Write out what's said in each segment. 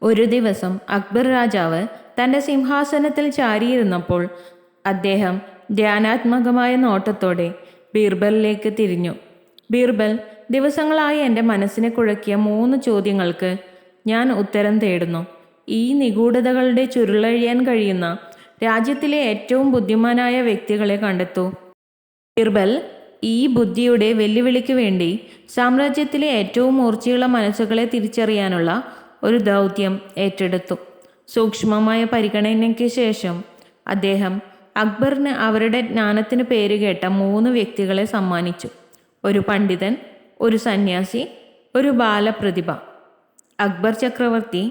ഒരു ദിവസം അക്ബർ രാജാവ് തൻ്റെ സിംഹാസനത്തിൽ ചാരിയിരുന്നപ്പോൾ അദ്ദേഹം ധ്യാനാത്മകമായ നോട്ടത്തോടെ ബീർബലിലേക്ക് തിരിഞ്ഞു. ബീർബൽ, ദിവസങ്ങളായി എൻ്റെ മനസ്സിനെ കുഴക്കിയ 3 ചോദ്യങ്ങൾക്ക് ഞാൻ ഉത്തരം തേടുന്നു. ഈ നിഗൂഢതകളുടെ ചുരുളഴിയാൻ കഴിയുന്ന രാജ്യത്തിലെ ഏറ്റവും ബുദ്ധിമാനായ വ്യക്തികളെ കണ്ടെത്തൂ. ബീർബൽ ഈ ബുദ്ധിയുടെ വെല്ലുവിളിക്ക് വേണ്ടി സാമ്രാജ്യത്തിലെ ഏറ്റവും മൂർച്ചയുള്ള മനസ്സുകളെ തിരിച്ചറിയാനുള്ള ഒരു ദൗത്യം ഏറ്റെടുത്തു. സൂക്ഷ്മമായ പരിഗണനയ്ക്ക് ശേഷം അദ്ദേഹം അക്ബറിന് അവരുടെ ജ്ഞാനത്തിന് പേരുകേട്ട 3 വ്യക്തികളെ സമ്മാനിച്ചു. ഒരു പണ്ഡിതൻ, ഒരു സന്യാസി, ഒരു ബാലപ്രതിഭ. അക്ബർ ചക്രവർത്തി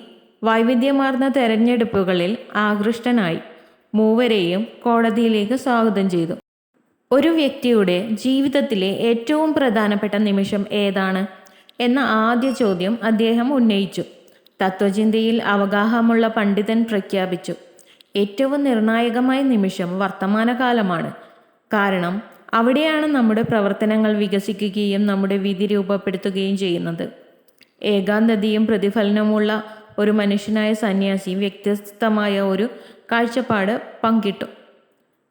വൈവിധ്യമാർന്ന തെരഞ്ഞെടുപ്പുകളിൽ ആകൃഷ്ടനായി മൂവരെയും കോടതിയിലേക്ക് സ്വാഗതം ചെയ്തു. ഒരു വ്യക്തിയുടെ ജീവിതത്തിലെ ഏറ്റവും പ്രധാനപ്പെട്ട നിമിഷം ഏതാണ് എന്ന ആദ്യ ചോദ്യം അദ്ദേഹം ഉന്നയിച്ചു. തത്വചിന്തയിൽ അവഗാഹമുള്ള പണ്ഡിതൻ പ്രഖ്യാപിച്ചു, ഏറ്റവും നിർണായകമായ നിമിഷം വർത്തമാനകാലമാണ്. കാരണം അവിടെയാണ് നമ്മുടെ പ്രവർത്തനങ്ങൾ വികസിക്കുകയും നമ്മുടെ വിധി രൂപപ്പെടുത്തുകയും ചെയ്യുന്നത്. ഏകാന്തതയും പ്രതിഫലനമുള്ള ഒരു മനുഷ്യനായ സന്യാസി വ്യത്യസ്തമായ ഒരു കാഴ്ചപ്പാട് പങ്കിട്ടു.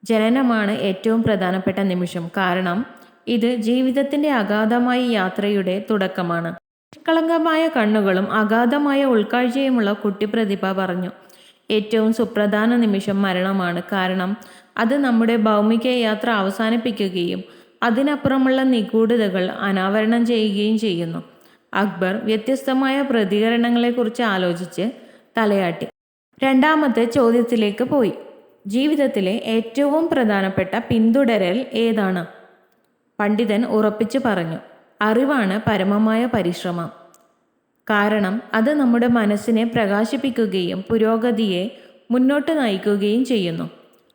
ജനനമാണ് ഏറ്റവും പ്രധാനപ്പെട്ട നിമിഷം, കാരണം ഇത് ജീവിതത്തിൻ്റെ അഗാധമായ യാത്രയുടെ തുടക്കമാണ്. നിഷ്കളങ്കമായ കണ്ണുകളും അഗാധമായ ഉൾക്കാഴ്ചയുമുള്ള കുട്ടി പ്രതിഭ പറഞ്ഞു, ഏറ്റവും സുപ്രധാന നിമിഷം മരണമാണ്, കാരണം അത് നമ്മുടെ ഭൗമിക യാത്ര അവസാനിപ്പിക്കുകയും അതിനപ്പുറമുള്ള നിഗൂഢതകൾ അനാവരണം ചെയ്യുകയും ചെയ്യുന്നു. അക്ബർ വ്യത്യസ്തമായ പ്രതികരണങ്ങളെക്കുറിച്ച് ആലോചിച്ച് തലയാട്ടി. രണ്ടാമത്തെ ചോദ്യത്തിലേക്ക് പോയി. ജീവിതത്തിലെ ഏറ്റവും പ്രധാനപ്പെട്ട പിന്തുടരൽ ഏതാണ്? പണ്ഡിതൻ ഉറപ്പിച്ചു പറഞ്ഞു, അറിവാണ് പരമമായ പരിശ്രമം. കാരണം അത് നമ്മുടെ മനസ്സിനെ പ്രകാശിപ്പിക്കുകയും പുരോഗതിയെ മുന്നോട്ട് നയിക്കുകയും ചെയ്യുന്നു.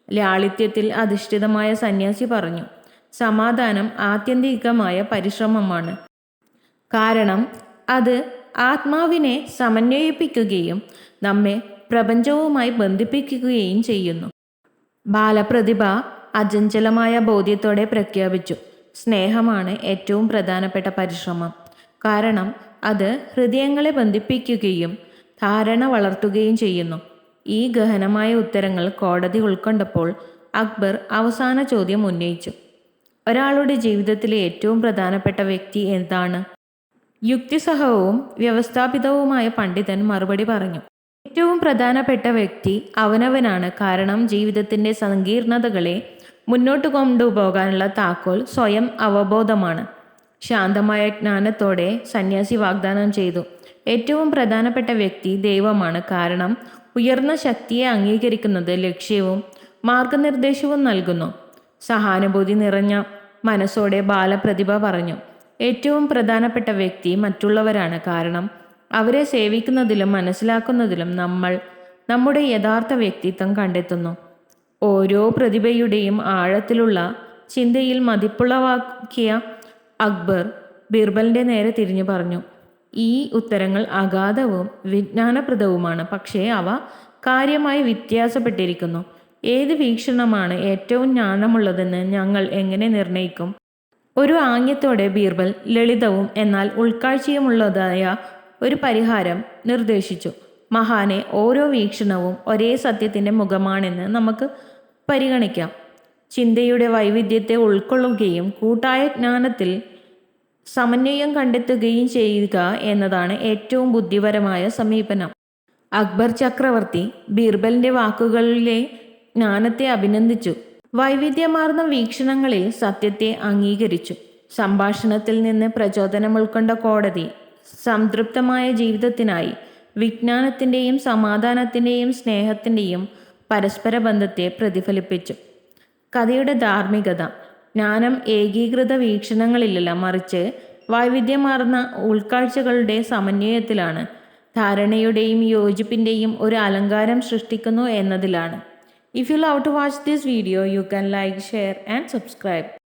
ലാളിത്യത്തിൽ അധിഷ്ഠിതമായ സന്യാസി പറഞ്ഞു, സമാധാനം ആത്യന്തികമായ പരിശ്രമമാണ്. കാരണം അത് ആത്മാവിനെ സമന്വയിപ്പിക്കുകയും നമ്മെ പ്രപഞ്ചവുമായി ബന്ധിപ്പിക്കുകയും ചെയ്യുന്നു. ബാലപ്രതിഭ അചഞ്ചലമായ ബോധ്യത്തോടെ പ്രഖ്യാപിച്ചു, സ്നേഹമാണ് ഏറ്റവും പ്രധാനപ്പെട്ട പരിശ്രമം. കാരണം അത് ഹൃദയങ്ങളെ ബന്ധിപ്പിക്കുകയും ധാരണ വളർത്തുകയും ചെയ്യുന്നു. ഈ ഗഹനമായ ഉത്തരങ്ങൾ കോടതി ഉൾക്കൊണ്ടപ്പോൾ അക്ബർ അവസാന ചോദ്യം ഉന്നയിച്ചു, ഒരാളുടെ ജീവിതത്തിലെ ഏറ്റവും പ്രധാനപ്പെട്ട വ്യക്തി എന്താണ്? യുക്തിസഹവും വ്യവസ്ഥാപിതവുമായ പണ്ഡിതൻ മറുപടി പറഞ്ഞു, ഏറ്റവും പ്രധാനപ്പെട്ട വ്യക്തി അവനവനാണ്. കാരണം ജീവിതത്തിൻ്റെ സങ്കീർണതകളെ മുന്നോട്ട് കൊണ്ടുപോകാനുള്ള താക്കോൽ സ്വയം അവബോധമാണ്. ശാന്തമായ ജ്ഞാനത്തോടെ സന്യാസി വാഗ്ദാനം ചെയ്തു, ഏറ്റവും പ്രധാനപ്പെട്ട വ്യക്തി ദൈവമാണ്. കാരണം ഉയർന്ന ശക്തിയെ അംഗീകരിക്കുന്നത് ലക്ഷ്യവും മാർഗനിർദ്ദേശവും നൽകുന്നു. സഹാനുഭൂതി നിറഞ്ഞ മനസ്സോടെ ബാലപ്രതിഭ പറഞ്ഞു, ഏറ്റവും പ്രധാനപ്പെട്ട വ്യക്തി മറ്റുള്ളവരാണ്. കാരണം അവരെ സേവിക്കുന്നതിലും മനസ്സിലാക്കുന്നതിലും നമ്മൾ നമ്മുടെ യഥാർത്ഥ വ്യക്തിത്വം കണ്ടെത്തുന്നു. ഓരോ പ്രതിഭയുടെയും ആഴത്തിലുള്ള ചിന്തയിൽ മതിപ്പുളവാക്കിയ അക്ബർ ബീർബലിൻ്റെ നേരെ തിരിഞ്ഞു പറഞ്ഞു, ഈ ഉത്തരങ്ങൾ അഗാധവും വിജ്ഞാനപ്രദവുമാണ്, പക്ഷേ അവ കാര്യമായി വ്യത്യാസപ്പെട്ടിരിക്കുന്നു. ഏത് വീക്ഷണമാണ് ഏറ്റവും ജ്ഞാനമുള്ളതെന്ന് ഞങ്ങൾ എങ്ങനെ നിർണ്ണയിക്കും? ഒരു ആംഗ്യത്തോടെ ബീർബൽ ലളിതവും എന്നാൽ ഉൾക്കാഴ്ചയുമുള്ളതായ ഒരു പരിഹാരം നിർദ്ദേശിച്ചു. മഹാനെ, ഓരോ വീക്ഷണവും ഒരേ സത്യത്തിൻ്റെ മുഖമാണെന്ന് നമുക്ക് പരിഗണിക്കാം. ചിന്തയുടെ വൈവിധ്യത്തെ ഉൾക്കൊള്ളുകയും കൂട്ടായ ജ്ഞാനത്തിൽ സമന്വയം കണ്ടെത്തുകയും ചെയ്യുക എന്നതാണ് ഏറ്റവും ബുദ്ധിപരമായ സമീപനം. അക്ബർ ചക്രവർത്തി ബീർബലിൻ്റെ വാക്കുകളിലെ ജ്ഞാനത്തെ അഭിനന്ദിച്ചു. വൈവിധ്യമാർന്ന വീക്ഷണങ്ങളിൽ സത്യത്തെ അംഗീകരിച്ചു. സംഭാഷണത്തിൽ നിന്ന് പ്രചോദനം ഉൾക്കൊണ്ട കോടതി സംതൃപ്തമായ ജീവിതത്തിനായി വിജ്ഞാനത്തിൻ്റെയും സമാധാനത്തിൻ്റെയും സ്നേഹത്തിൻ്റെയും പരസ്പര ബന്ധത്തെ പ്രതിഫലിപ്പിച്ചു. കഥയുടെ ധാർമ്മികത. ജ്ഞാനം ഏകീകൃത വീക്ഷണങ്ങളിലല്ല, മറിച്ച് വൈവിധ്യമാർന്ന ഉൾക്കാഴ്ചകളുടെ സമന്വയത്തിലാണ്. ധാരണയുടെയും യോജിപ്പിൻ്റെയും ഒരു അലങ്കാരം സൃഷ്ടിക്കുന്നു എന്നതിലാണ്. If you love to watch this video, you can like, share and subscribe.